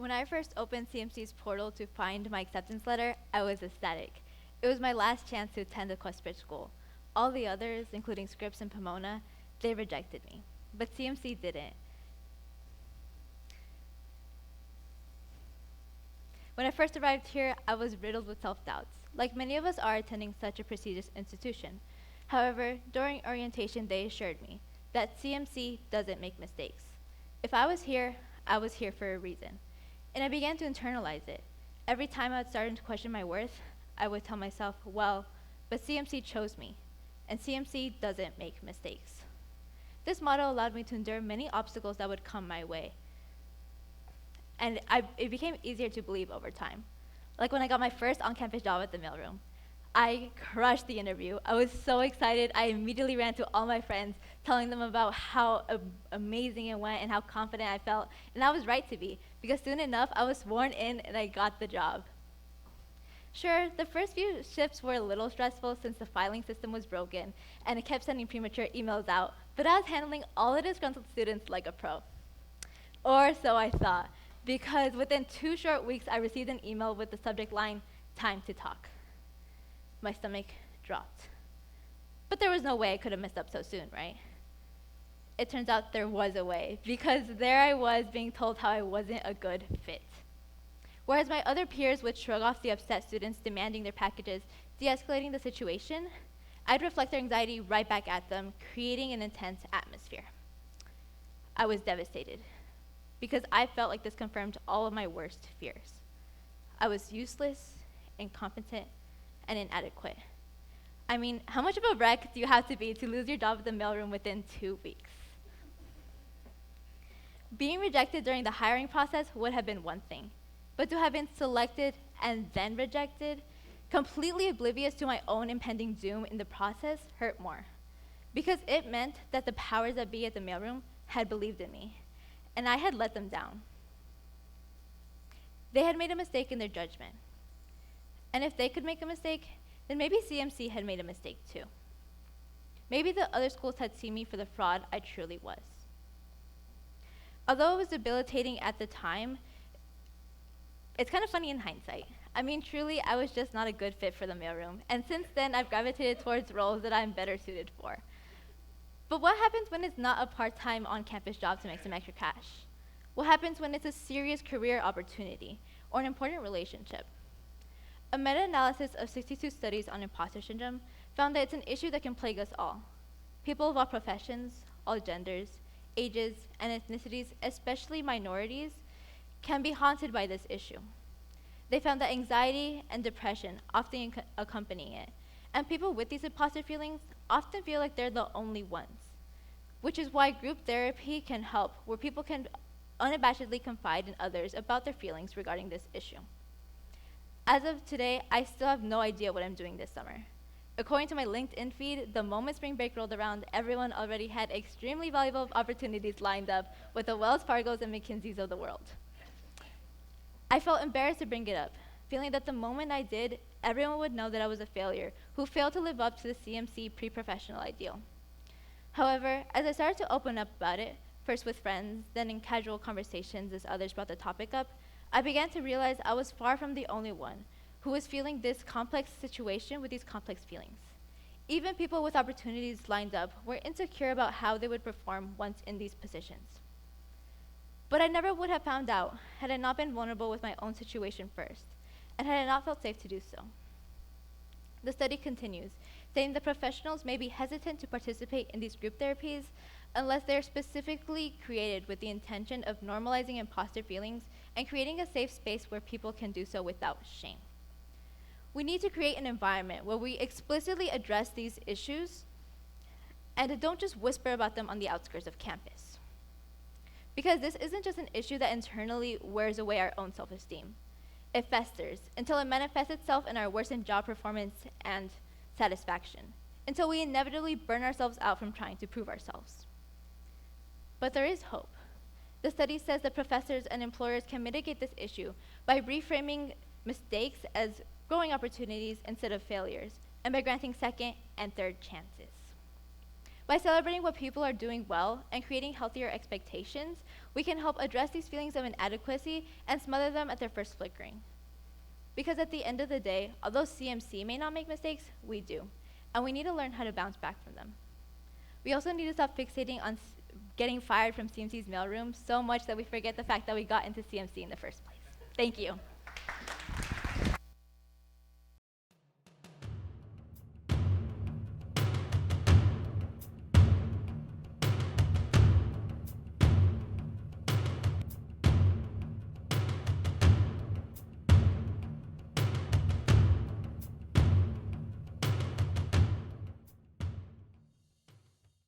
When I first opened CMC's portal to find my acceptance letter, I was ecstatic. It was my last chance to attend a Questbridge school. All the others, including Scripps and Pomona, they rejected me. But CMC didn't. When I first arrived here, I was riddled with self-doubts, like many of us are attending such a prestigious institution. However, during orientation, they assured me that CMC doesn't make mistakes. If I was here for a reason. And I began to internalize it. Every time I would start to question my worth, I would tell myself, well, but CMC chose me, and CMC doesn't make mistakes. This motto allowed me to endure many obstacles that would come my way. And it became easier to believe over time. Like when I got my first on-campus job at the mailroom. I crushed the interview. I was so excited. I immediately ran to all my friends, telling them about how amazing it went and how confident I felt. And I was right to be, because soon enough, I was sworn in and I got the job. Sure, the first few shifts were a little stressful since the filing system was broken and it kept sending premature emails out, but I was handling all the disgruntled students like a pro. Or so I thought, because within 2 short weeks, I received an email with the subject line, "Time to talk." My stomach dropped. But there was no way I could have messed up so soon, right? It turns out there was a way, because there I was being told how I wasn't a good fit. Whereas my other peers would shrug off the upset students demanding their packages, de-escalating the situation, I'd reflect their anxiety right back at them, creating an intense atmosphere. I was devastated, because I felt like this confirmed all of my worst fears. I was useless, incompetent, and inadequate. I mean, how much of a wreck do you have to be to lose your job at the mailroom within 2 weeks? Being rejected during the hiring process would have been one thing, but to have been selected and then rejected, completely oblivious to my own impending doom in the process, hurt more. Because it meant that the powers that be at the mailroom had believed in me, and I had let them down. They had made a mistake in their judgment. And if they could make a mistake, then maybe CMC had made a mistake too. Maybe the other schools had seen me for the fraud I truly was. Although it was debilitating at the time, it's kind of funny in hindsight. I mean, truly, I was just not a good fit for the mailroom, and since then, I've gravitated towards roles that I'm better suited for. But what happens when it's not a part-time on-campus job to make some extra cash? What happens when it's a serious career opportunity or an important relationship? A meta-analysis of 62 studies on imposter syndrome found that it's an issue that can plague us all. People of all professions, all genders, ages, and ethnicities, especially minorities, can be haunted by this issue. They found that anxiety and depression often accompany it, and people with these imposter feelings often feel like they're the only ones, which is why group therapy can help, where people can unabashedly confide in others about their feelings regarding this issue. As of today, I still have no idea what I'm doing this summer. According to my LinkedIn feed, the moment spring break rolled around, everyone already had extremely valuable opportunities lined up with the Wells Fargos and McKinseys of the world. I felt embarrassed to bring it up, feeling that the moment I did, everyone would know that I was a failure who failed to live up to the CMC pre-professional ideal. However, as I started to open up about it, first with friends, then in casual conversations as others brought the topic up, I began to realize I was far from the only one who was feeling this complex situation with these complex feelings. Even people with opportunities lined up were insecure about how they would perform once in these positions. But I never would have found out had I not been vulnerable with my own situation first, and had I not felt safe to do so. The study continues, saying that professionals may be hesitant to participate in these group therapies unless they are specifically created with the intention of normalizing imposter feelings and creating a safe space where people can do so without shame. We need to create an environment where we explicitly address these issues and don't just whisper about them on the outskirts of campus. Because this isn't just an issue that internally wears away our own self-esteem. It festers until it manifests itself in our worsened job performance and satisfaction, until we inevitably burn ourselves out from trying to prove ourselves. But there is hope. The study says that professors and employers can mitigate this issue by reframing mistakes as growing opportunities instead of failures, and by granting second and third chances. By celebrating what people are doing well and creating healthier expectations, we can help address these feelings of inadequacy and smother them at their first flickering. Because at the end of the day, although CMC may not make mistakes, we do. And we need to learn how to bounce back from them. We also need to stop fixating on getting fired from CMC's mailroom so much that we forget the fact that we got into CMC in the first place. Thank you.